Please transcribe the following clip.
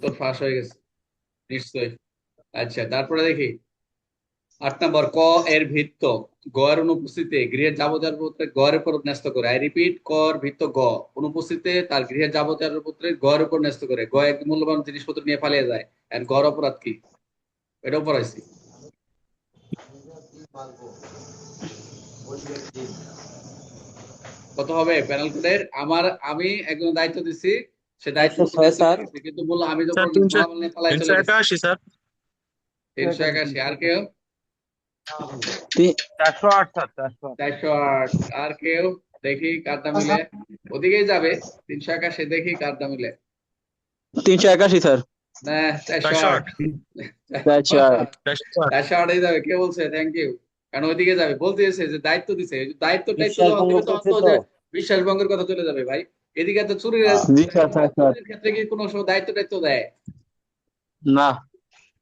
তোর ফাঁস হয়ে গেছে নিশ্চয়ই। আচ্ছা, তারপরে দেখি 8 নম্বর, ক এর ভিত্ত গ এর অনুপস্থিতিতে গৃহের যাবতীয় গ এর উপর ন্যস্ত করে। আই রিপিট, ক এর ভিত্ত গ অনুপস্থিতিতে তার গৃহের যাবতীয় গ এর উপর ন্যস্ত করে। গ এক মূল্যবান জিনিসপত্র নিয়ে পালিয়ে যায়। এর গড় অপরাধ কি? এটাও পড়াইছি। কত হবে প্যানেল কোডের? আমি একজন দায়িত্ব দিছি, সে দায়িত্ব মতো 406 ন্যস্ত স্যার। করতেছে, কিন্তু বললো আমি স্যার যখন তিনশো মালামাল নিয়ে পালাই তিনশো চলে গেছে। একাশি স্যার। 381। আর কেউ? 408 স্যার, 408। 408। আর কেউ? দেখি কারটা মিলে। ওদিকেই যাবে। 381, দেখি কারটা মিলে। 381 স্যার। না, চারশো চারশো আট আট 408। 408। 408 যাবে। কে বলছে থ্যাংক ইউ? কারণ ওইদিকে যাবে বলতে এসে যে দায়িত্ব দিছে, এই যে দায়িত্ব টাইত্ব বিশ্বাস যখন ভঙ্গ দিবে তখন করছে তো তো। যে বিশ্বাস ভঙ্গের কথা চলে যাবে ভাই। এদিকে তো চুরির জি স্যার, স্যার, স্যার। চুরির ক্ষেত্রে কি কোনো সময় দায়িত্ব টাইত্ব দেয়? না।